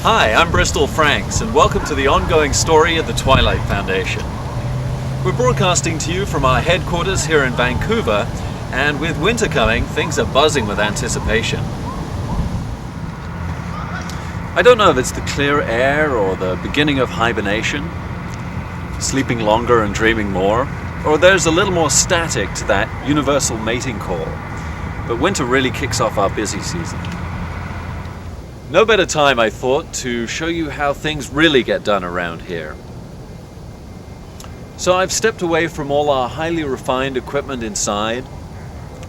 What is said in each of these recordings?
Hi, I'm Bristol Franks, and welcome to the ongoing story of the Twilight Foundation. We're broadcasting to you from our headquarters here in Vancouver, and with winter coming, things are buzzing with anticipation. I don't know if it's the clear air or the beginning of hibernation, sleeping longer and dreaming more, or there's a little more static to that universal mating call, but winter really kicks off our busy season. No better time, I thought, to show you how things really get done around here. So I've stepped away from all our highly refined equipment inside,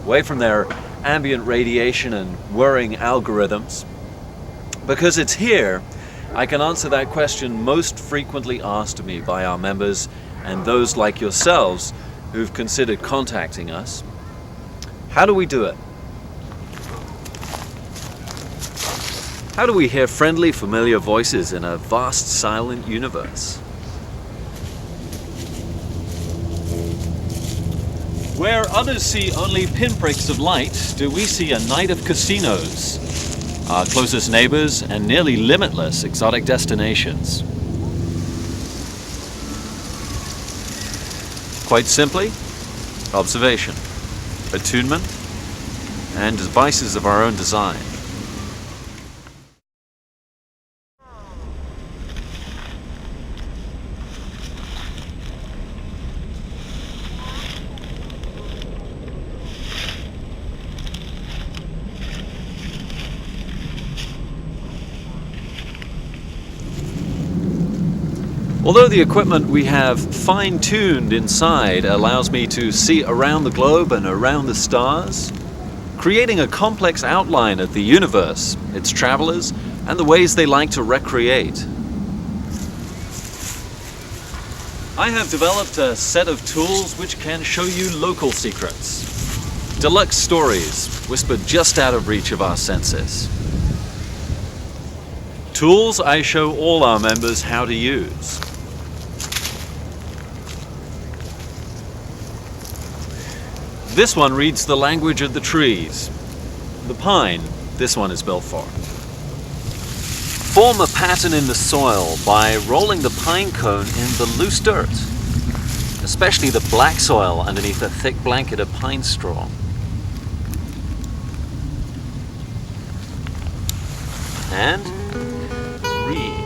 away from their ambient radiation and whirring algorithms, because it's here I can answer that question most frequently asked of me by our members and those like yourselves who've considered contacting us. How do we do it? How do we hear friendly, familiar voices in a vast, silent universe? Where others see only pinpricks of light, do we see a night of casinos, our closest neighbors and nearly limitless exotic destinations. Quite simply, observation, attunement, and devices of our own design. Although the equipment we have fine-tuned inside allows me to see around the globe and around the stars, creating a complex outline of the universe, its travelers, and the ways they like to recreate. I have developed a set of tools which can show you local secrets, deluxe stories whispered just out of reach of our senses. Tools I show all our members how to use. This one reads the language of the trees. The pine, this one is built for. Form a pattern in the soil by rolling the pine cone in the loose dirt, especially the black soil underneath a thick blanket of pine straw. And read.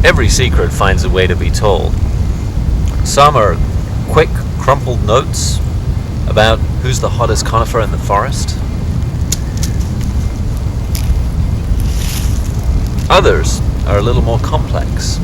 Every secret finds a way to be told. Some are quick, crumpled notes about who's the hottest conifer in the forest. Others are a little more complex.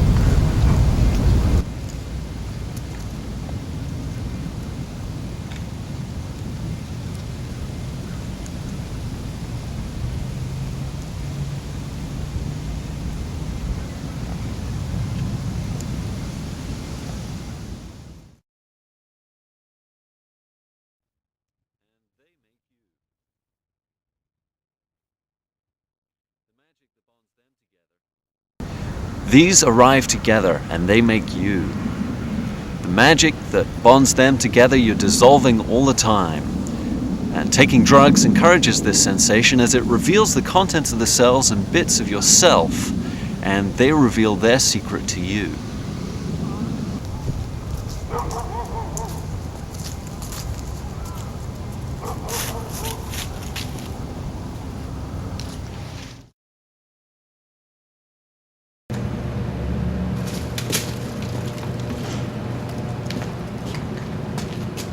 These arrive together and they make you. The magic that bonds them together you're dissolving all the time. And taking drugs encourages this sensation as it reveals the contents of the cells and bits of yourself, and they reveal their secret to you.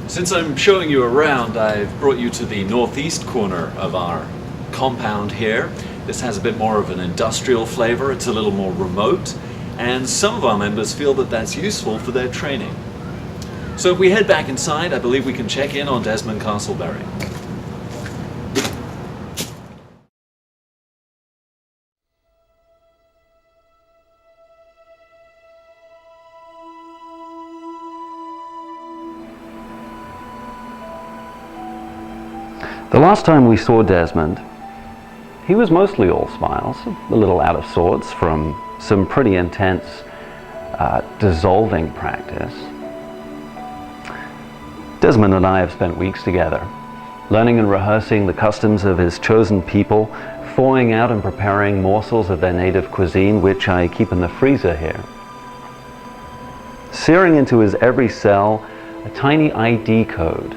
Since I'm showing you around, I've brought you to the northeast corner of our compound here. This has a bit more of an industrial flavor, it's a little more remote, and some of our members feel that that's useful for their training. So if we head back inside, I believe we can check in on Desmond Castleberry. The last time we saw Desmond, he was mostly all smiles, a little out of sorts from some pretty intense dissolving practice. Desmond and I have spent weeks together, learning and rehearsing the customs of his chosen people, thawing out and preparing morsels of their native cuisine, which I keep in the freezer here. Searing into his every cell a tiny ID code,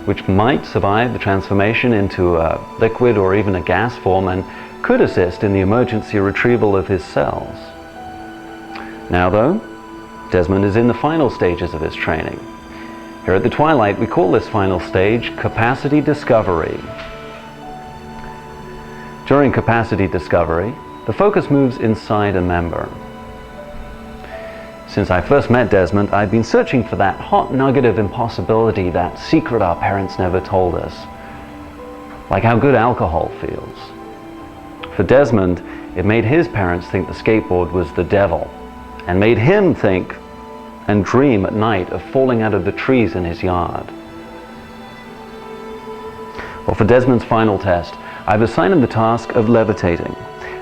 which might survive the transformation into a liquid or even a gas form and could assist in the emergency retrieval of his cells. Now though, Desmond is in the final stages of his training. Here at the Twilight, we call this final stage capacity discovery. During capacity discovery, the focus moves inside a member. Since I first met Desmond, I've been searching for that hot nugget of impossibility, that secret our parents never told us. Like how good alcohol feels. For Desmond, it made his parents think the skateboard was the devil, and made him think and dream at night of falling out of the trees in his yard. Well, for Desmond's final test, I've assigned him the task of levitating,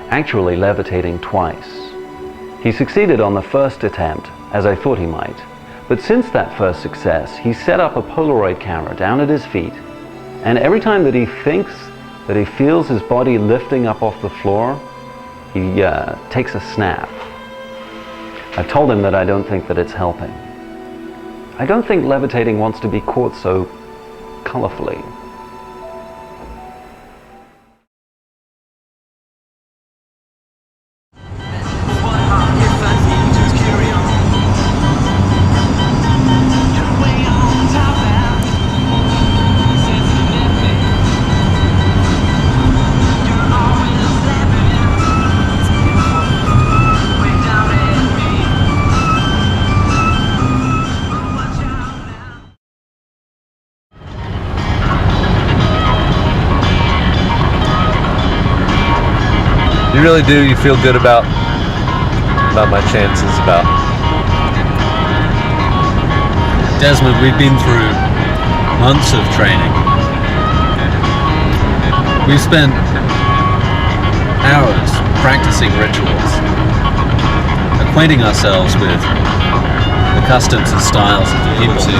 actually levitating twice. He succeeded on the first attempt, as I thought he might, but since that first success, he set up a Polaroid camera down at his feet, and every time that he thinks that he feels his body lifting up off the floor, he takes a snap. I've told him that I don't think that it's helping. I don't think levitating wants to be caught so colorfully. You really do, you feel good about my chances about. Desmond, we've been through months of training. We've spent hours practicing rituals, acquainting ourselves with the customs and styles of the people to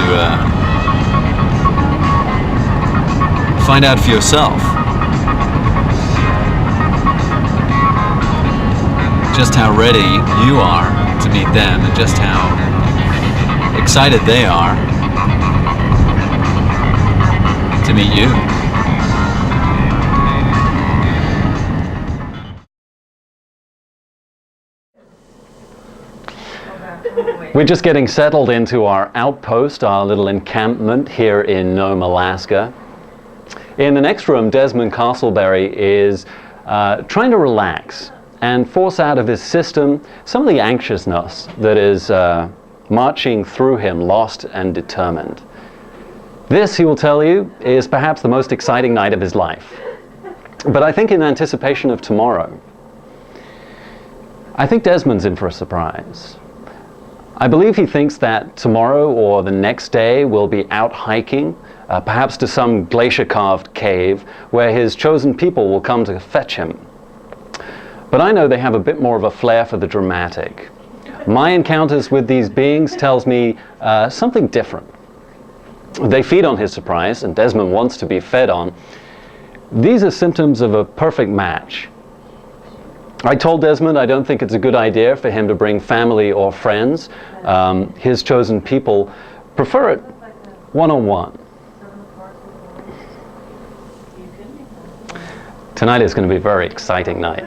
find out for yourself just how ready you are to meet them and just how excited they are to meet you. We're just getting settled into our outpost, our little encampment here in Nome, Alaska. In the next room, Desmond Castleberry is trying to relax and force out of his system some of the anxiousness that is marching through him, lost and determined. This, he will tell you, is perhaps the most exciting night of his life. But I think in anticipation of tomorrow, I think Desmond's in for a surprise. I believe he thinks that tomorrow or the next day we'll be out hiking, perhaps to some glacier-carved cave where his chosen people will come to fetch him. but I know they have a bit more of a flair for the dramatic. My encounters with these beings tells me something different. They feed on his surprise, and Desmond wants to be fed on. These are symptoms of a perfect match. I told Desmond I don't think it's a good idea for him to bring family or friends. His chosen people prefer it one-on-one. Tonight is going to be a very exciting night.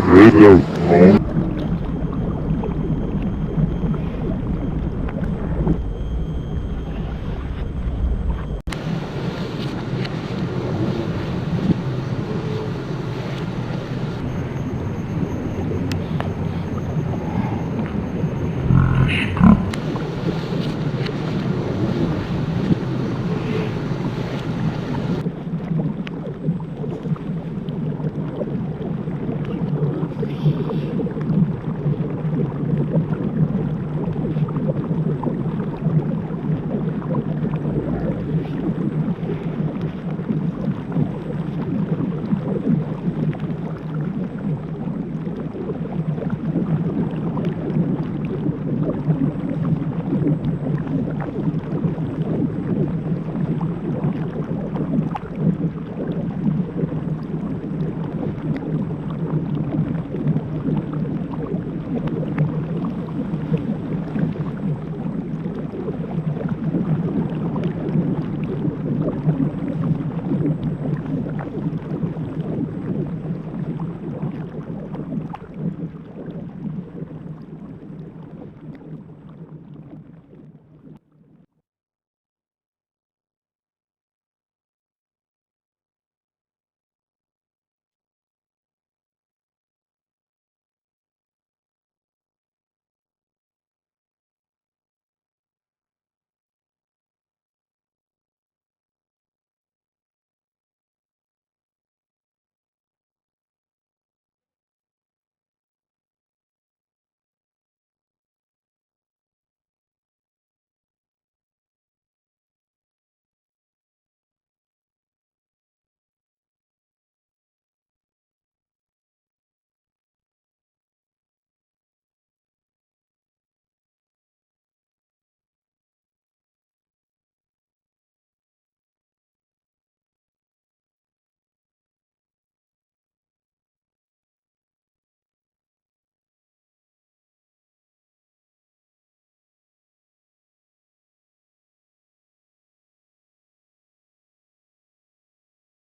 Radio.